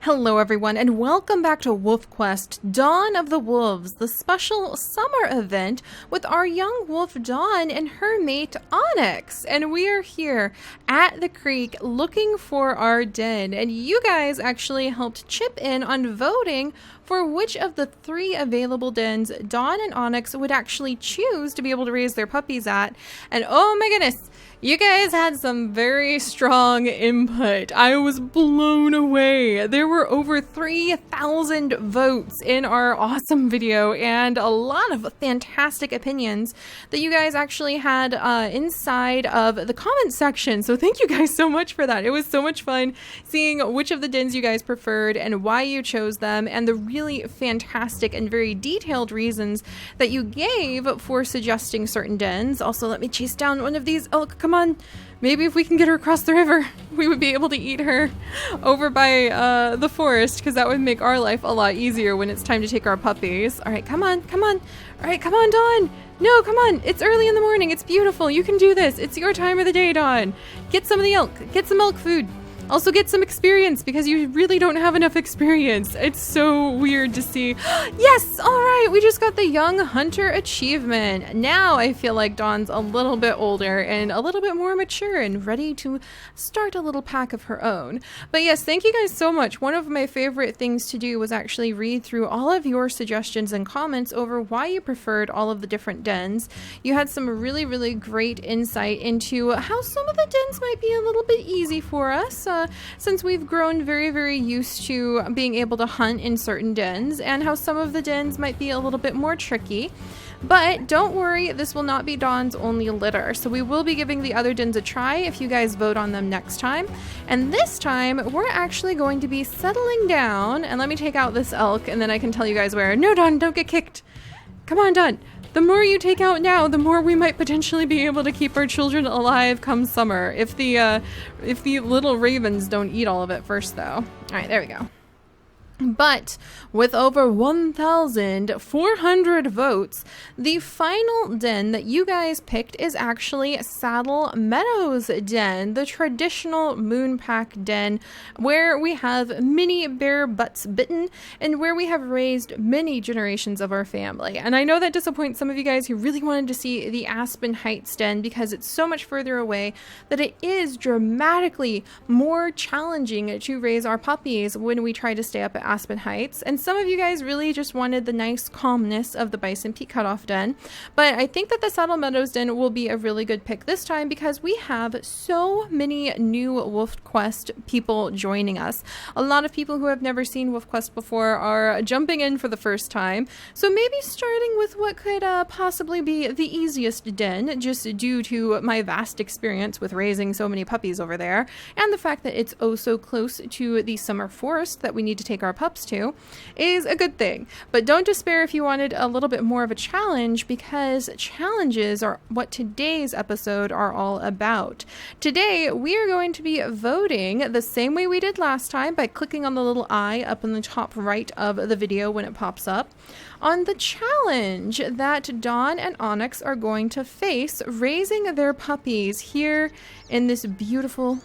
Hello everyone, and welcome back to Wolf Quest Dawn of the Wolves, the special summer event with our young wolf Dawn and her mate Onyx. And we are here at the creek looking for our den, and you guys actually helped chip in on voting for which of the 3 available dens Dawn and Onyx would actually choose to be able to raise their puppies at. And oh my goodness, you guys had some very strong input. I was blown away. There were over 3,000 votes in our awesome video and a lot of fantastic opinions that you guys actually had inside of the comment section. So thank you guys so much for that. It was so much fun seeing which of the dens you guys preferred and why you chose them, and the really fantastic and very detailed reasons that you gave for suggesting certain dens. Also, let me chase down one of these elk. Come on. Maybe if we can get her across the river, we would be able to eat her over by the forest, because that would make our life a lot easier when it's time to take our puppies. All right, come on, come on. All right, come on, Dawn. No, come on. It's early in the morning. It's beautiful. You can do this. It's your time of the day, Dawn. Get some of the elk. Get some elk food. Also get some experience, because you really don't have enough experience. It's so weird to see. Yes! Alright, we just got the Young Hunter achievement. Now I feel like Dawn's a little bit older and a little bit more mature and ready to start a little pack of her own. But yes, thank you guys so much. One of my favorite things to do was actually read through all of your suggestions and comments over why you preferred all of the different dens. You had some really great insight into how some of the dens might be a little bit easy for us. Since we've grown very used to being able to hunt in certain dens, and how some of the dens might be a little bit more tricky. But don't worry, this will not be Dawn's only litter, so we will be giving the other dens a try if you guys vote on them next time. And this time, we're actually going to be settling down, and let me take out this elk, and then I can tell you guys where. No, Dawn, don't get kicked. Come on, Dawn. The more you take out now, the more we might potentially be able to keep our children alive come summer. If the little ravens don't eat all of it first, though. All right, there we go. But with over 1,400 votes, the final den that you guys picked is actually Saddle Meadows Den, the traditional moonpack den where we have many bear butts bitten and where we have raised many generations of our family. And I know that disappoints some of you guys who really wanted to see the Aspen Heights den, because it's so much further away that it is dramatically more challenging to raise our puppies when we try to stay up at Aspen Heights. And some of you guys really just wanted the nice calmness of the Bison Peak Cutoff Den. But I think that the Saddle Meadows Den will be a really good pick this time, because we have so many new Wolf Quest people joining us. A lot of people who have never seen Wolf Quest before are jumping in for the first time. So maybe starting with what could possibly be the easiest den, just due to my vast experience with raising so many puppies over there, and the fact that it's oh so close to the summer forest that we need to take our pups to, is a good thing. But don't despair if you wanted a little bit more of a challenge, because challenges are what today's episode are all about. Today we are going to be voting the same way we did last time, by clicking on the little eye up in the top right of the video when it pops up, on the challenge that Dawn and Onyx are going to face raising their puppies here in this beautiful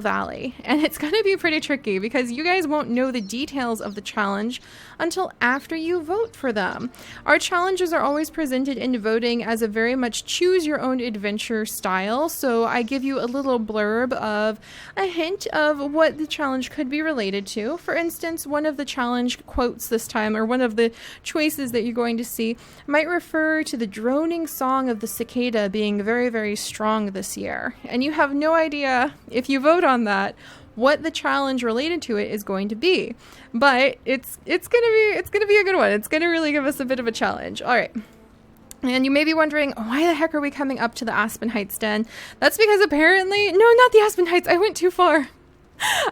valley. And it's going to be pretty tricky, because you guys won't know the details of the challenge until after you vote for them. Our challenges are always presented in voting as a very much choose your own adventure style, so I give you a little blurb of a hint of what the challenge could be related to. For instance, one of the challenge quotes this time, or one of the choices that you're going to see, might refer to the droning song of the cicada being very strong this year. And you have no idea, if you vote on that, what the challenge related to it is going to be. But it's gonna be a good one. It's gonna really give us a bit of a challenge. All right. And you may be wondering, why the heck are we coming up to the Aspen Heights den? That's because apparently, no, not the Aspen Heights. I went too far.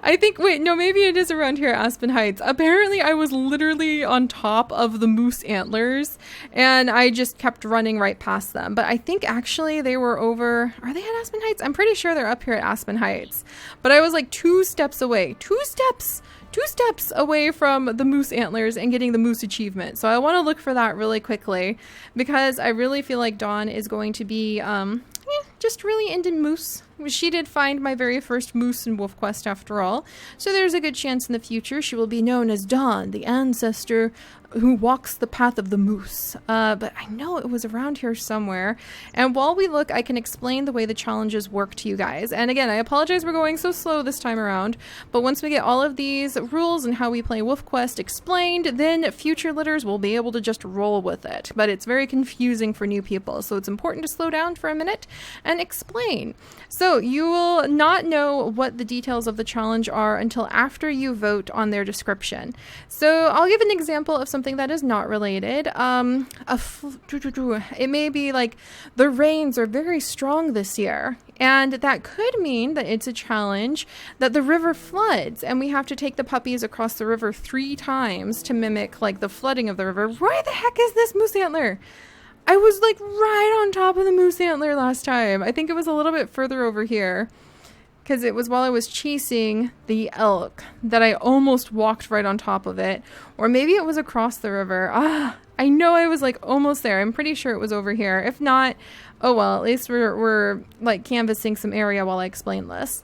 I think, wait, no, maybe it is around here, Aspen Heights. Apparently, I was literally on top of the moose antlers, and I just kept running right past them. But I think actually they were over, are they at Aspen Heights? I'm pretty sure they're up here at Aspen Heights. But I was like 2 steps away. 2 steps away from the moose antlers and getting the moose achievement. So I want to look for that really quickly, because I really feel like Dawn is going to be just really into moose she did find my very first moose in Wolf Quest after all, so there's a good chance in the future she will be known as Dawn, the ancestor who walks the path of the moose. But I know it was around here somewhere. And while we look, I can explain the way the challenges work to you guys. And again, I apologize we're going so slow this time around, but once we get all of these rules and how we play Wolf Quest explained, then future litters will be able to just roll with it. But it's very confusing for new people, so it's important to slow down for a minute and explain. So you will not know what the details of the challenge are until after you vote on their description. So I'll give an example of something that is not related. It may be like the rains are very strong this year, and that could mean that it's a challenge that the river floods and we have to take the puppies across the river 3 times to mimic like the flooding of the river. Where the heck is this moose antler? I was like right on top of the moose antler last time. I think it was a little bit further over here, because it was while I was chasing the elk that I almost walked right on top of it. Or maybe it was across the river. I know I was like almost there. I'm pretty sure it was over here. If not, oh well, at least we're like canvassing some area while I explain this.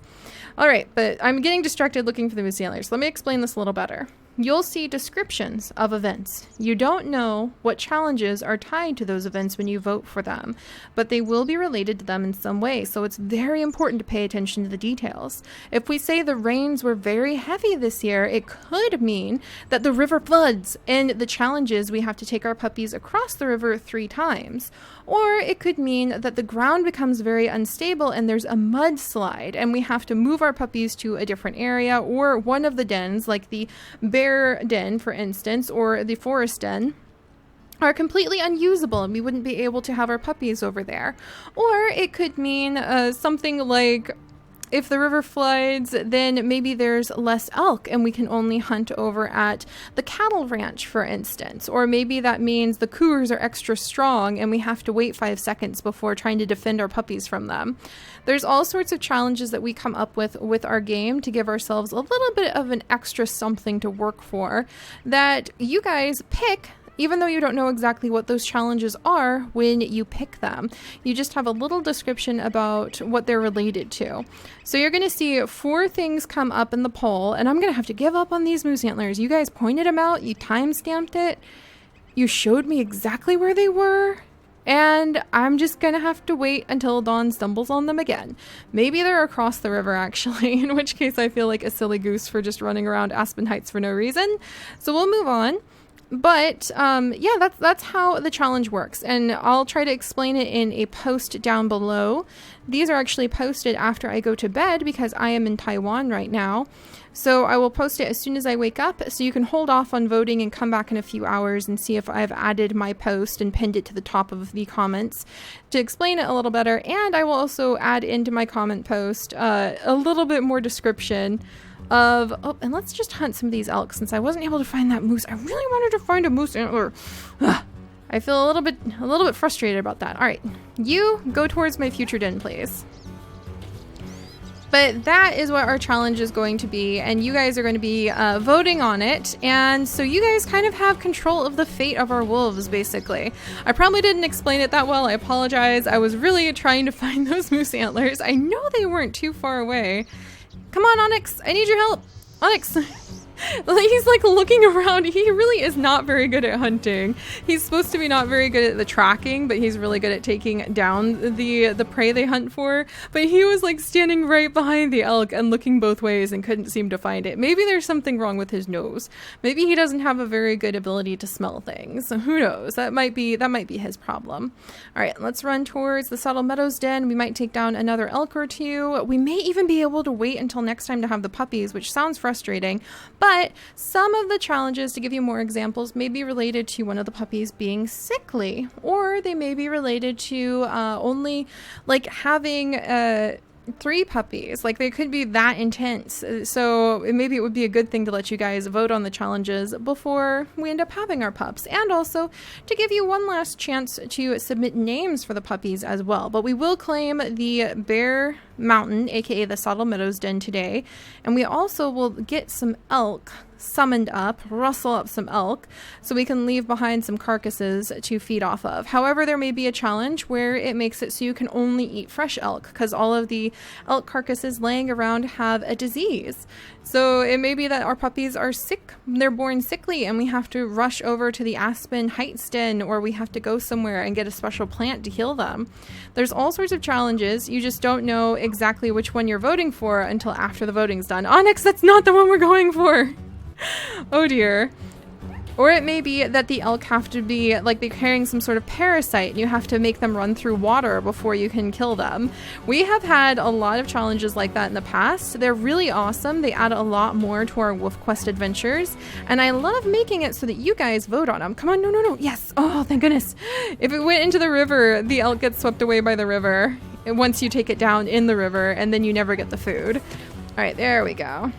All right, but I'm getting distracted looking for the moose antlers. Let me explain this a little better. You'll see descriptions of events. You don't know what challenges are tied to those events when you vote for them, but they will be related to them in some way, so it's very important to pay attention to the details. If we say the rains were very heavy this year, it could mean that the river floods, and the challenge is we have to take our puppies across the river 3 times. Or it could mean that the ground becomes very unstable and there's a mudslide, and we have to move our puppies to a different area or one of the dens, like the bear den, for instance, or the forest den, are completely unusable and we wouldn't be able to have our puppies over there. Or it could mean something like, if the river floods, then maybe there's less elk and we can only hunt over at the cattle ranch, for instance. Or maybe that means the cougars are extra strong and we have to wait 5 seconds before trying to defend our puppies from them. There's all sorts of challenges that we come up with our game to give ourselves a little bit of an extra something to work for that you guys pick, even though you don't know exactly what those challenges are when you pick them. You just have a little description about what they're related to. So you're going to see 4 things come up in the poll, and I'm going to have to give up on these moose antlers. You guys pointed them out, you time-stamped it, you showed me exactly where they were, and I'm just going to have to wait until Dawn stumbles on them again. Maybe they're across the river, actually, in which case I feel like a silly goose for just running around Aspen Heights for no reason. So we'll move on. But yeah, that's how the challenge works, and I'll try to explain it in a post down below. These are actually posted after I go to bed because I am in Taiwan right now. So I will post it as soon as I wake up, so you can hold off on voting and come back in a few hours and see if I've added my post and pinned it to the top of the comments to explain it a little better. And I will also add into my comment post a little bit more description of, oh, and let's just hunt some of these elk since I wasn't able to find that moose. I really wanted to find a moose antler. I feel a little bit frustrated about that. All right, you go towards my future den, please. But that is what our challenge is going to be, and you guys are going to be voting on it, and so you guys kind of have control of the fate of our wolves, basically. I probably didn't explain it that well. I apologize. I was really trying to find those moose antlers. I know they weren't too far away. Come on, Onyx. I need your help. Onyx. He's like looking around. He really is not very good at hunting. He's supposed to be not very good at the tracking, but he's really good at taking down the prey they hunt for. But he was like standing right behind the elk and looking both ways and couldn't seem to find it. Maybe there's something wrong with his nose. Maybe he doesn't have a very good ability to smell things. Who knows? That might be his problem. All right, let's run towards the Saddle Meadows den. We might take down another elk or 2. We may even be able to wait until next time to have the puppies, which sounds frustrating, but some of the challenges, to give you more examples, may be related to one of the puppies being sickly, or they may be related to only like having 3 puppies. Like they could be that intense. So maybe it would be a good thing to let you guys vote on the challenges before we end up having our pups, and also to give you one last chance to submit names for the puppies as well. But we will claim the Bear Mountain, aka the Saddle Meadows den, today, and we also will get some elk summoned up, rustle up some elk, so we can leave behind some carcasses to feed off of. However, there may be a challenge where it makes it so you can only eat fresh elk, because all of the elk carcasses laying around have a disease. So it may be that our puppies are sick, they're born sickly, and we have to rush over to the Aspen Heights Den, or we have to go somewhere and get a special plant to heal them. There's all sorts of challenges. You just don't know exactly which one you're voting for until after the voting's done. Onyx, that's not the one we're going for! Oh dear. Or it may be that the elk have to be, like, they're carrying some sort of parasite and you have to make them run through water before you can kill them. We have had a lot of challenges like that in the past. They're really awesome. They add a lot more to our Wolf Quest adventures. And I love making it so that you guys vote on them. Come on, no. Yes. Oh, thank goodness. If it went into the river, the elk gets swept away by the river once you take it down in the river, and then you never get the food. All right, there we go.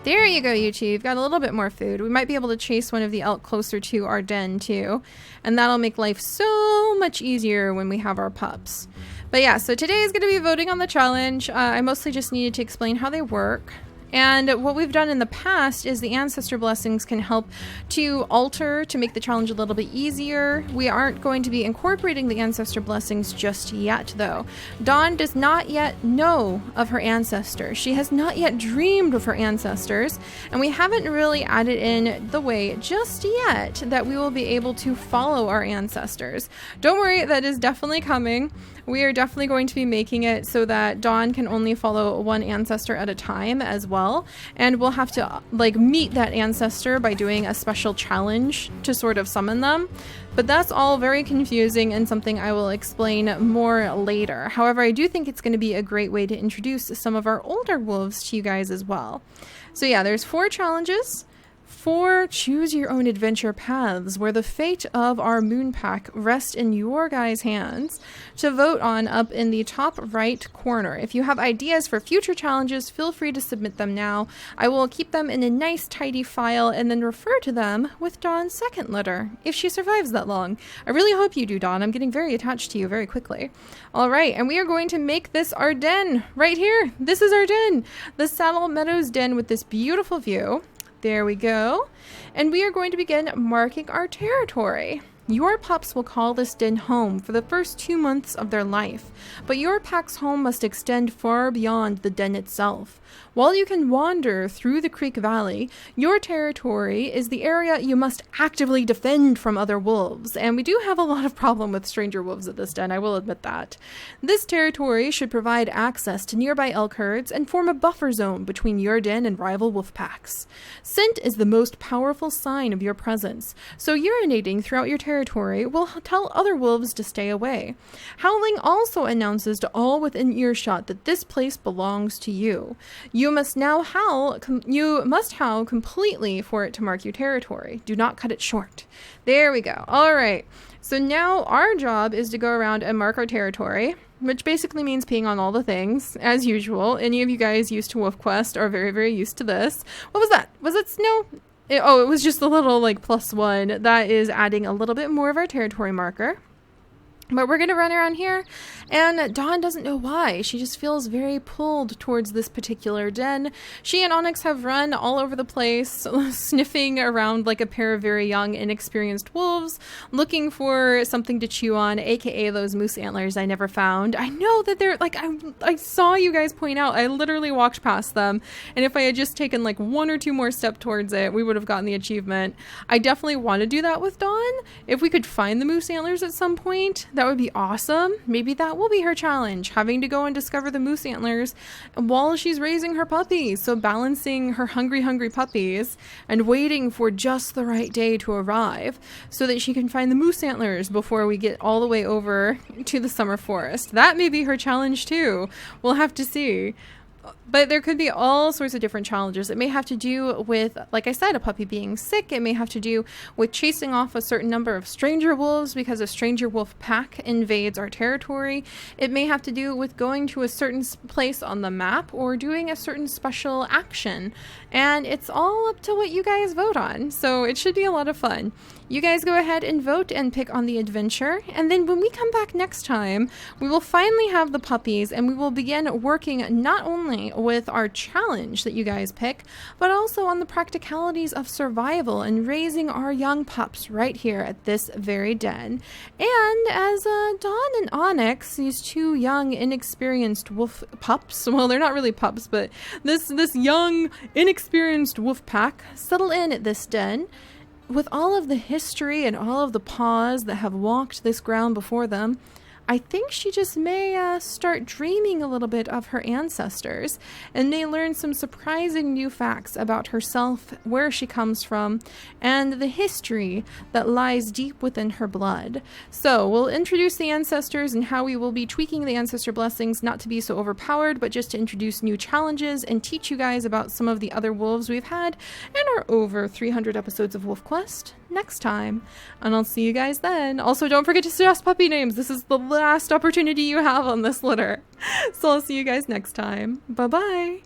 There you go, YouTube. You've got a little bit more food. We might be able to chase one of the elk closer to our den, too. And that'll make life so much easier when we have our pups. But yeah, so today is going to be voting on the challenge. I mostly just needed to explain how they work. And what we've done in the past is the ancestor blessings can help to alter, to make the challenge a little bit easier. We aren't going to be incorporating the ancestor blessings just yet, though. Dawn does not yet know of her ancestors. She has not yet dreamed of her ancestors, and we haven't really added in the way just yet that we will be able to follow our ancestors. Don't worry, that is definitely coming. We are definitely going to be making it so that Dawn can only follow one ancestor at a time as well. And we'll have to meet that ancestor by doing a special challenge to sort of summon them. But that's all very confusing and something I will explain more later. However, I do think it's going to be a great way to introduce some of our older wolves to you guys as well. So yeah, there's 4 challenges. 4 choose your own adventure paths where the fate of our moon pack rests in your guys' hands to vote on up in the top right corner. If you have ideas for future challenges, feel free to submit them now. I will keep them in a nice tidy file and then refer to them with Dawn's second litter, if she survives that long. I really hope you do, Dawn. I'm getting very attached to you very quickly. All right, and we are going to make this our den right here. This is our den, the Saddle Meadows Den with this beautiful view. There we go. And we are going to begin marking our territory. Your pups will call this den home for the first 2 months of their life, but your pack's home must extend far beyond the den itself. While you can wander through the Creek Valley, your territory is the area you must actively defend from other wolves, and we do have a lot of problem with stranger wolves at this den, I will admit that. This territory should provide access to nearby elk herds and form a buffer zone between your den and rival wolf packs. Scent is the most powerful sign of your presence, so urinating throughout your territory will tell other wolves to stay away. Howling also announces to all within earshot that this place belongs to you. You must howl completely for it to mark your territory. Do not cut it short. There we go. All right. So now our job is to go around and mark our territory, which basically means peeing on all the things, as usual. Any of you guys used to Wolf Quest are very, very used to this. What was that? Was it snow? It was just a little +1. That is adding a little bit more of our territory marker. But we're going to run around here, and Dawn doesn't know why. She just feels very pulled towards this particular den. She and Onyx have run all over the place, sniffing around like a pair of very young, inexperienced wolves, looking for something to chew on, aka those moose antlers I never found. I know that they're, I saw you guys point out, I literally walked past them, and if I had just taken 1 or 2 more steps towards it, we would have gotten the achievement. I definitely want to do that with Dawn. If we could find the moose antlers at some point, that would be awesome. Maybe that will be her challenge, having to go and discover the moose antlers while she's raising her puppies. So balancing her hungry puppies and waiting for just the right day to arrive so that she can find the moose antlers before we get all the way over to the summer forest. That may be her challenge too. We'll have to see. But there could be all sorts of different challenges. It may have to do with, like I said, a puppy being sick. It may have to do with chasing off a certain number of stranger wolves because a stranger wolf pack invades our territory. It may have to do with going to a certain place on the map or doing a certain special action. And it's all up to what you guys vote on. So it should be a lot of fun. You guys go ahead and vote and pick on the adventure. And then when we come back next time, we will finally have the puppies and we will begin working not only along with our challenge that you guys pick, but also on the practicalities of survival and raising our young pups right here at this very den. And as Dawn and Onyx, these two young, inexperienced wolf pups, well, they're not really pups, but this young, inexperienced wolf pack settle in at this den, with all of the history and all of the paws that have walked this ground before them, I think she just may start dreaming a little bit of her ancestors and may learn some surprising new facts about herself, where she comes from, and the history that lies deep within her blood. So we'll introduce the ancestors and how we will be tweaking the ancestor blessings not to be so overpowered, but just to introduce new challenges and teach you guys about some of the other wolves we've had in our over 300 episodes of Wolf Quest next time. And I'll see you guys then. Also, don't forget to suggest puppy names. This is the last opportunity you have on this litter. So I'll see you guys next time. Bye-bye.